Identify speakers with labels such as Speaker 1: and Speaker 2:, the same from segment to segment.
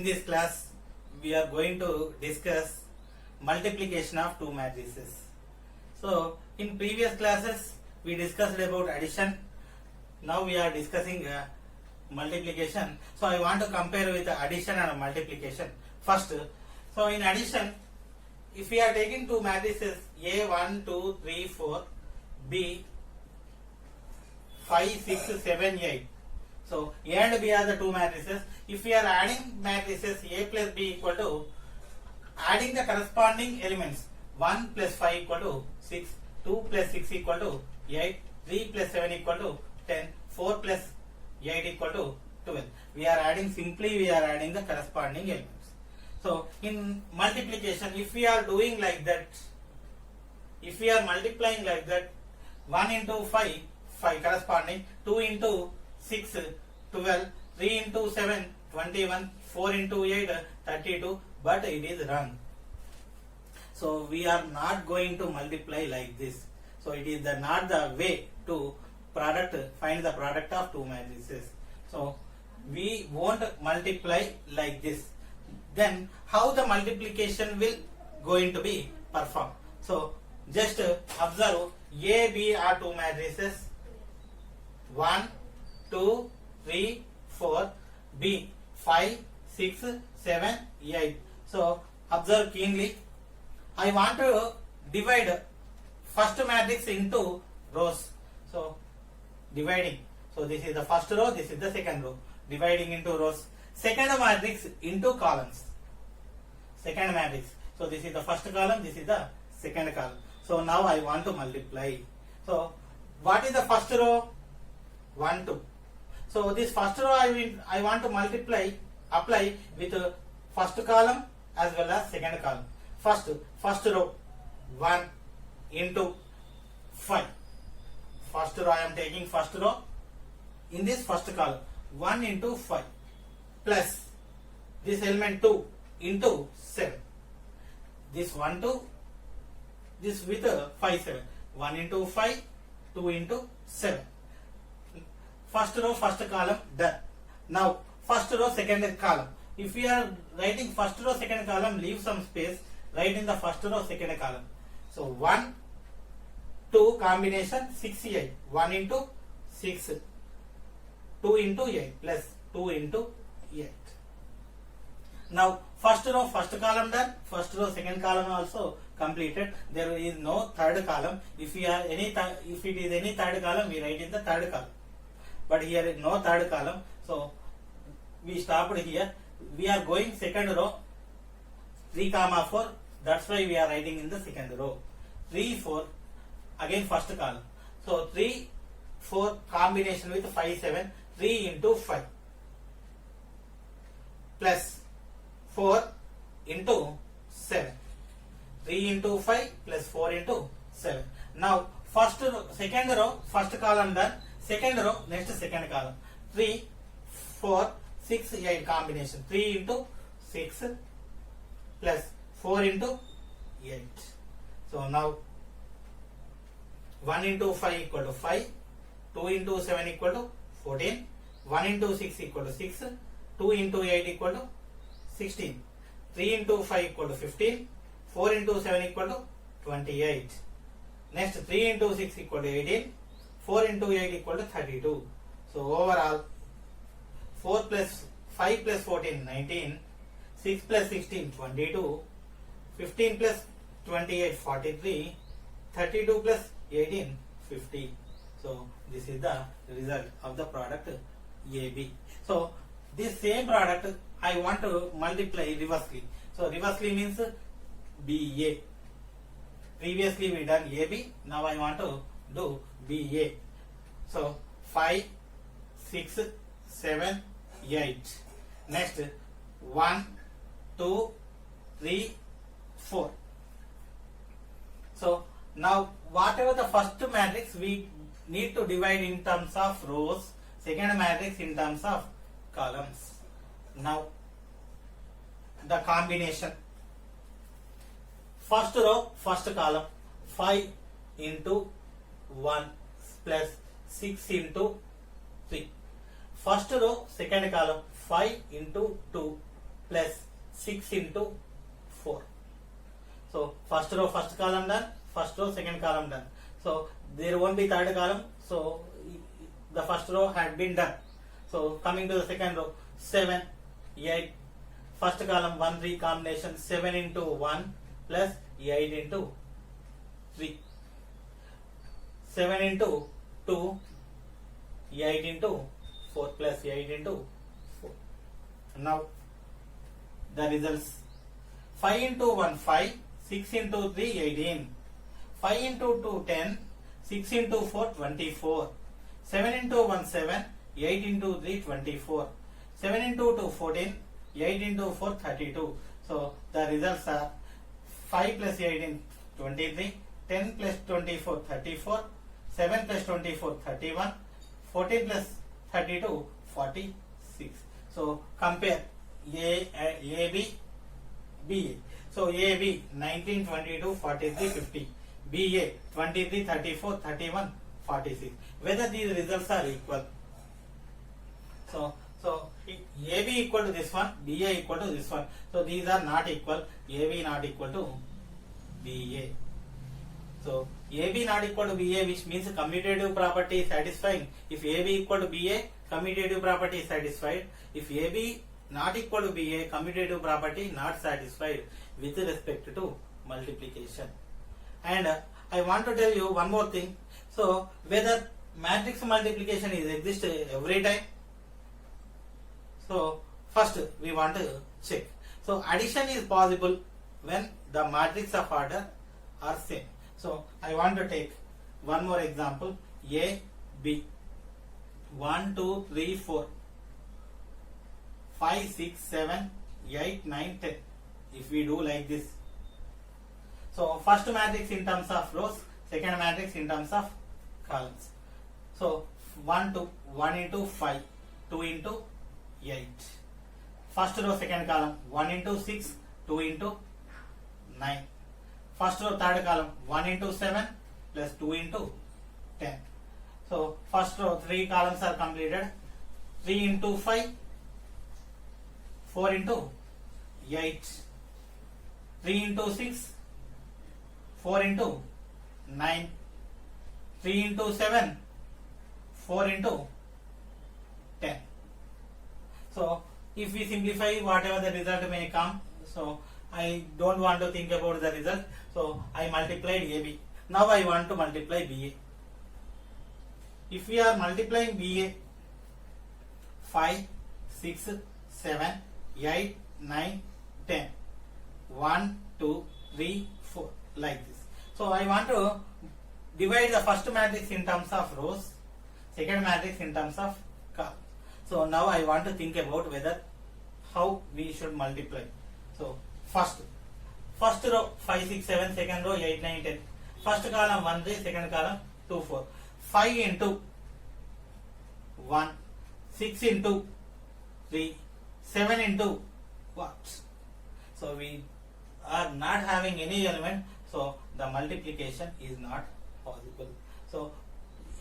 Speaker 1: In this class, we are going to discuss multiplication of two matrices. So, in previous classes, we discussed about addition. Now we are discussing multiplication. So, I want to compare with addition and multiplication. First, so in addition, if we are taking two matrices A 1, 2, 3, 4, B 5, 6, 7, 8. So A and B are the two matrices. If we are adding matrices A plus B equal to adding the corresponding elements 1 plus 5 equal to 6, 2 plus 6 equal to 8, 3 plus 7 equal to 10, 4 plus 8 equal to 12. We are adding the corresponding elements. So in multiplication, if we are doing like that, if we are multiplying like that, 1 into 5, 5 corresponding, 2 into 6, 12, 3 into 7, 21, 4 into 8, 32, but it is wrong. So we are not going to multiply like this. So it is not the way to find the product of two matrices. So we won't multiply like this. Then how the multiplication will going to be performed? So just observe A, B are two matrices 1, 2, 3, 4, B 5, 6, 7, 8. So observe keenly. I want to divide first matrix into rows. So dividing. So this is the first row, this is the second row. Dividing into rows. Second matrix into columns. Second matrix. So this is the first column, this is the second column. So now I want to multiply. So what is the first row? 1, 2. So this first row I want to apply with first column as well as second column. First row 1 into 5. First row I am taking first row. In this first column 1 into 5 plus this element 2 into 7. This 1 2, this with 5 7. 1 into 5, 2 into 7. First row, first column done. Now first row, second column. If we are writing first row, second column, leave some space. Write in the first row, second column. So 1, 2 combination 6 8. 1 into 6. 2 into 8 plus 2 into 8. Now first row, first column done. First row, second column also completed. There is no third column. If it is any third column, we write in the third column. But here is no third column, so we stopped here. We are going second row 3, 4. That's why we are writing in the second row 3 4. Again first column. So 3 4 combination with 5 7. 3 into 5 plus 4 into 7. 3 into 5 plus 4 into 7. Now second row, first column done. Second row, next second column. 3, 4, 6, 8 combination. 3 into 6 plus 4 into 8. So now 1 into 5 equal to 5. 2 into 7 equal to 14. 1 into 6 equal to 6. 2 into 8 equal to 16. 3 into 5 equal to 15. 4 into 7 equal to 28. Next 3 into 6 equal to 18. 4 into 8 equal to 32. So overall 4 plus 5 plus 14 19. 6 plus 16 22. 15 plus 28 43. 32 plus 18 50. So this is the result of the product AB. So this same product I want to multiply reversely. So reversely means BA. Previously we done AB. Now I want to do BA. So 5, 6, 7, 8. Next 1, 2, 3, 4. So now whatever the first matrix we need to divide in terms of rows, second matrix in terms of columns. Now the combination. First row, first column 5 into 1 plus 6 into 3. First row, second column 5 into 2 plus 6 into 4. So first row first column done, first row second column done. So there won't be third column. So the first row had been done. So coming to the second row, 7, 8, first column 1 3 combination, 7 into 1 plus 8 into 3. 7 into 2, 8 into 4 plus 8 into 4. Now the results: 5 into 1 5, 6 into 3 18, 5 into 2 10, 6 into 4 24, 7 into 1 7, 8 into 3 24, 7 into 2 14, 8 into 4 32. So the results are 5 plus 18 23, 10 plus 24 34, 7 plus 24 31, 14 plus 32 46. So compare AB, BA. So AB 19 22 43 50, BA 23 34 31 46. Whether these results are equal. So AB equal to this one, BA equal to this one. So these are not equal. AB not equal to BA. So AB not equal to BA, which means commutative property is satisfying. If AB equal to BA, commutative property is satisfied. If AB not equal to BA, commutative property not satisfied with respect to multiplication. And I want to tell you one more thing. So whether matrix multiplication is exist every time. So first we want to check. So addition is possible when the matrix of order are same. So I want to take one more example. A, B, 1 2 3 4, 5 6 7 8 9 10. If we do like this, so first matrix in terms of rows, second matrix in terms of columns. So 1 into 5, 2 into 8. First row second column, 1 into 6, 2 into 9. First row third column, 1 into 7 plus 2 into 10. So first row 3 columns are completed. 3 into 5, 4 into 8, 3 into 6, 4 into 9, 3 into 7, 4 into 10. So if we simplify, whatever the result may come, so I don't want to think about the result. So I multiplied AB. Now I want to multiply BA. If we are multiplying BA, 5, 6, 7, 8, 9, 10, 1, 2, 3, 4, like this. So I want to divide the first matrix in terms of rows, second matrix in terms of columns. So now I want to think about how we should multiply. So first row 5 6 7, second row 8 9 10, first column 1 3, second column 2 4, 5 into 1, 6 into 3, 7 into what? So we are not having any element, so the multiplication is not possible. So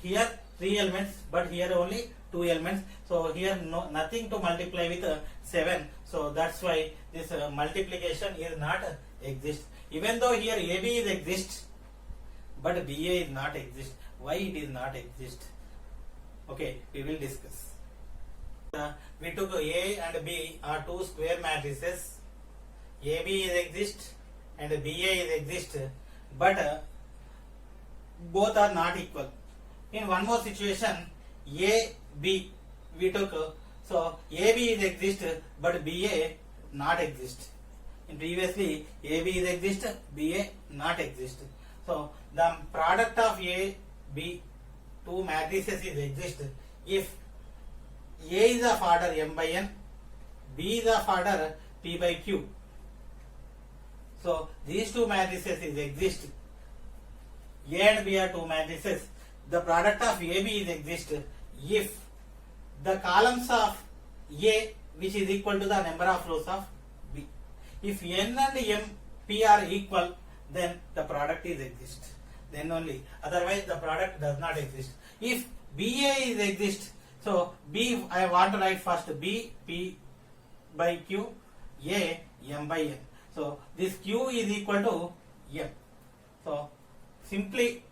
Speaker 1: here 3 elements, but here only 2 elements. So here nothing to multiply with 7. So that's why this multiplication is not exist. Even though here AB is exist, but BA is not exist. Why it is not exist? Okay, we will discuss. We took A and B are two square matrices. AB is exist and BA is exist, but both are not equal. In one more situation, A, B we took, so AB is exist but BA not exist. In previously AB is exist, BA not exist. So the product of A, B, two matrices is exist if A is of order m by n, B is of order p by q. So these two matrices is exist. A and B are two matrices. The product of AB is exist if the columns of A, which is equal to the number of rows of B. If n and m p are equal, then the product is exist. Then only. Otherwise the product does not exist. If BA is exist, so B I want to write first B p by q A m by n. So this Q is equal to m. So simply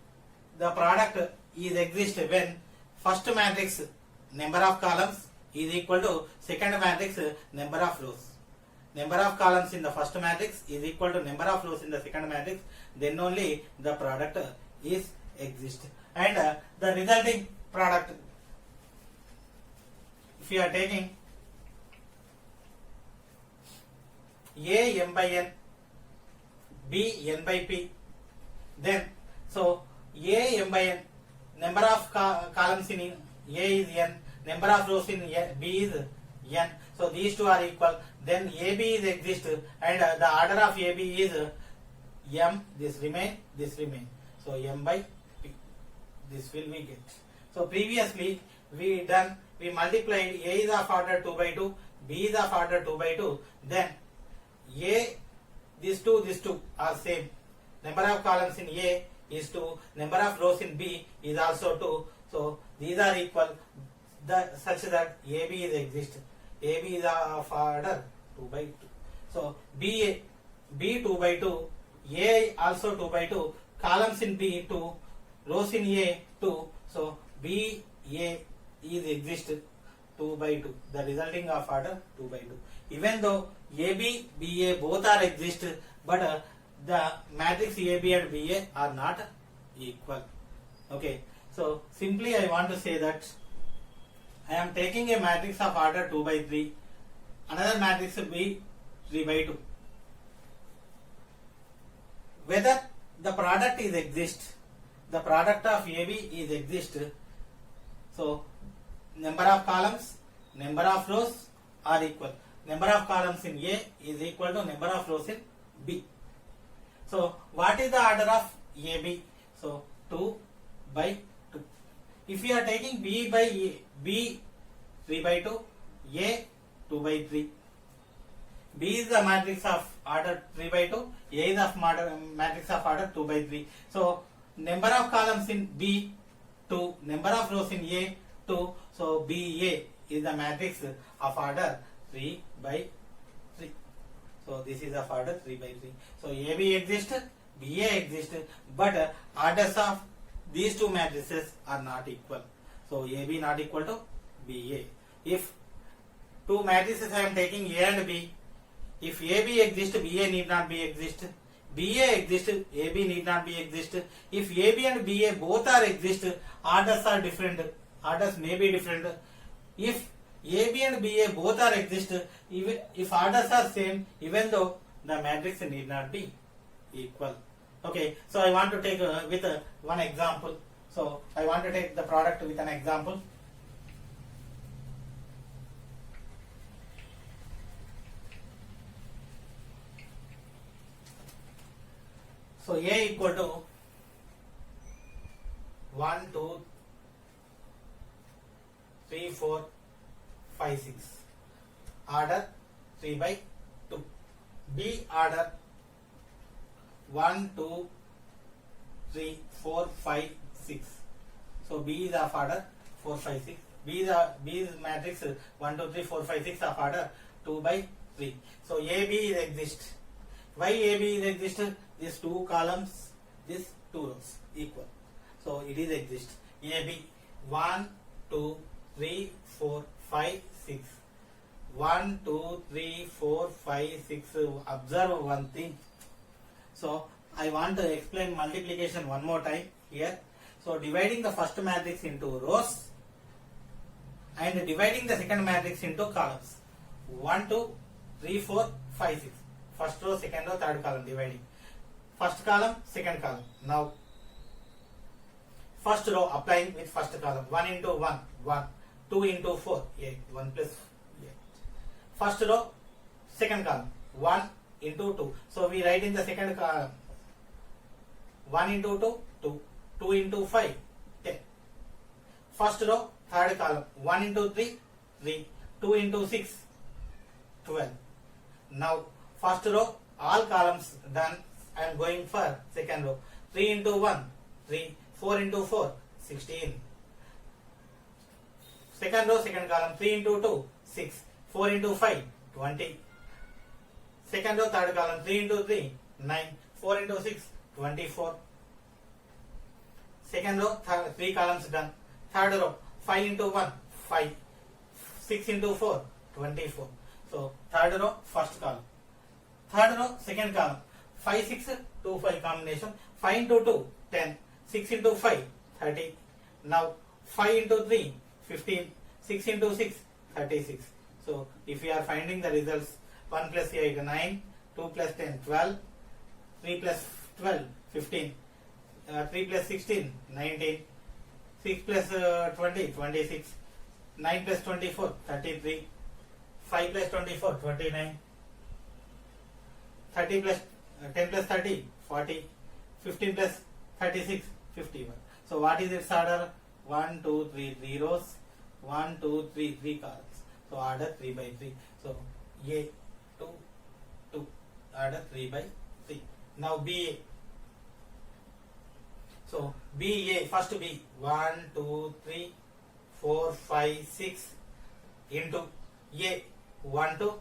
Speaker 1: the product is exist when first matrix number of columns is equal to second matrix number of rows. Number of columns in the first matrix is equal to number of rows in the second matrix, then only the product is exist. And the resulting product, if you are taking A m by n, B n by p, then so A m by n, number of columns in A is n, number of rows in B is n. So these two are equal. Then AB is exist, and the order of AB is m. This remain. So m by p. This will we get. So previously we multiplied A is of order 2 by 2, B is of order 2 by 2. Then A, these two are same. Number of columns in A is 2. Number of rows in B is also 2. So these are equal. Such that AB is exist. AB is of order 2 by 2. So B 2 by 2, A also 2 by 2, columns in B 2, rows in A 2. So B A is exist 2 by 2. The resulting of order 2 by 2. Even though AB, BA both are exist, but the matrix AB and BA are not equal. Okay. So simply I want to say that I am taking a matrix of order 2 by 3, another matrix will be 3 by 2. Whether the product is exist, the product of AB is exist, so number of columns, number of rows are equal. Number of columns in A is equal to number of rows in B. So what is the order of AB? So 2 by 2. If you are taking B by A, B 3 by 2, A 2 by 3. B is the matrix of order 3 by 2, A is of matrix of order 2 by 3. So number of columns in B 2, number of rows in A 2. So BA is the matrix of order 3 by 3. So this is of order 3 by 3. So AB exists, BA exists, but orders of these two matrices are not equal. So AB not equal to BA. If two matrices I am taking A and B, if AB exists, BA need not be exist. BA exists, AB need not be exist. If AB and BA both are exist, orders are different. Orders may be different. If AB and BA both are exist, even if orders are same, even though the matrix need not be equal. Okay, so I want to take with one example. So I want to take the product with an example. So A equal to 1, 2, 3, 4, 5, 6. Order 3 by 2. B order 1, 2, 3, 4, 5, 6. So B is of order 4, 5, 6. B is matrix 1, 2, 3, 4, 5, 6 of order 2 by 3. So AB is exist. Why AB is exist? These two columns, these two rows equal. So it is exist. AB 1, 2, 3, 4, 5, 6. 1, 2, 3, 4, 5, 6. Observe one thing. So I want to explain multiplication one more time here. So dividing the first matrix into rows and dividing the second matrix into columns. 1, 2, 3, 4, 5, 6. First row, second row, third column dividing. First column, second column. Now first row applying with first column. 1 into 1, 1. 2 into 4, 8. 1 plus 8. First row, second column. 1 into 2. So we write in the second column. 1 into 2, 2. 2 into 5, 10. First row, third column. 1 into 3, 3. 2 into 6, 12. Now first row, all columns done. I am going for second row. 3 into 1, 3. 4 into 4, 16. Second row, second column. 3 into 2, 6. 4 into 5, 20. Second row, third column, 3 into 3, 9. 4 into 6, 24. Second row, 3 columns done. Third row, 5 into 1, 5. 6 into 4, 24. So, third row, first column. Third row, second column. 5, 6, 2, 5 combination. 5 into 2, 10. 6 into 5, 30. Now, 5 into 3, 15. 6 into 6, 36. So, if we are finding the results, 1 plus 8, 9. 2 plus 10, 12. 3 plus 12, 15. 3 plus 16, 19. 6 plus 20, 26. 9 plus 24, 33. 5 plus 24, 29. 30 plus 10 plus 30, 40. 15 plus 36, 51. So what is its order? 1, 2, 3, 3 rows. 1, 2, 3, 3 columns. So order 3 by 3. So A, 2, 2. Order 3 by 3. Now BA. So BA, first B. 1, 2, 3, 4, 5, 6 into A. 1, 2,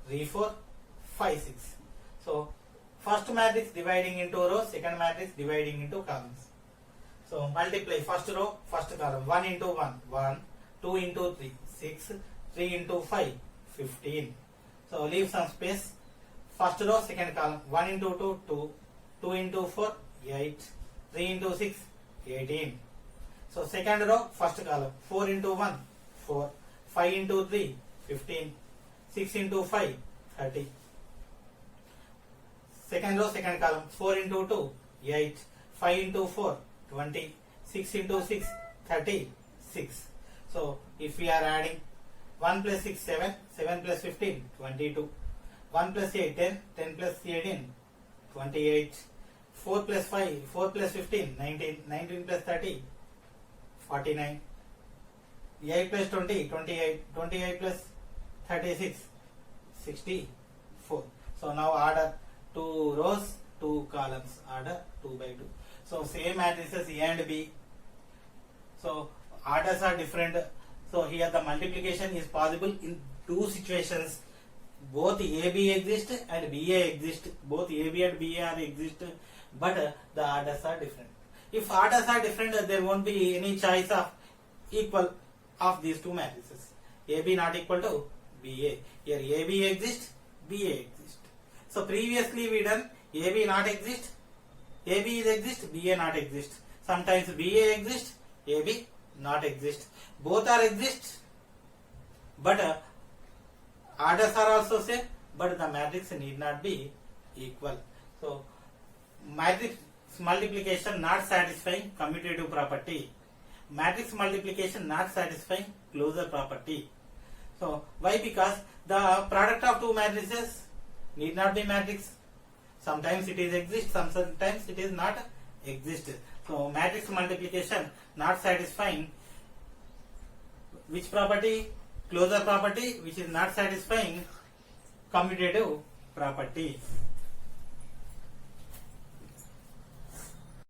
Speaker 1: 3, 4, 5, 6. So first matrix dividing into rows, second matrix dividing into columns. So multiply first row, first column. 1 into 1, 1. 2 into 3, 6. 3 into 5, 15. So leave some space. First row, second column. 1 into 2, 2. 2 into 4, 8. 3 into 6, 18. So second row, first column. 4 into 1, 4. 5 into 3, 15. 6 into 5, 30. Second row, second column. 4 into 2, 8. 5 into 4, 20. 6 into 6, 36. So if we are adding 1 plus 6, 7. 7 plus 15, 22. 1 plus 8, 10. 10 plus 18, 28. 4 plus 5, 4 plus 15, 19. 19 plus 30, 49. 8 plus 20, 28. 28 plus 36, 64. So now order 2 rows, 2 columns. Order 2 by 2. So same matrices A and B. So orders are different. So here the multiplication is possible in two situations. Both AB exist and BA exist. Both AB and BA are exist, but the orders are different. If orders are different, there won't be any choice of equal of these two matrices. AB not equal to BA. Here AB exists, BA exists. So previously we done AB not exist, AB is exist, BA not exist. Sometimes BA exist, AB not exist. Both are exist, but orders are also same, but the matrix need not be equal. So matrix multiplication not satisfying commutative property. Matrix multiplication not satisfying closure property. So why? Because the product of two matrices need not be matrix. Sometimes it is exist, sometimes it is not exist. So matrix multiplication not satisfying which property? Closure property, which is not satisfying commutative property.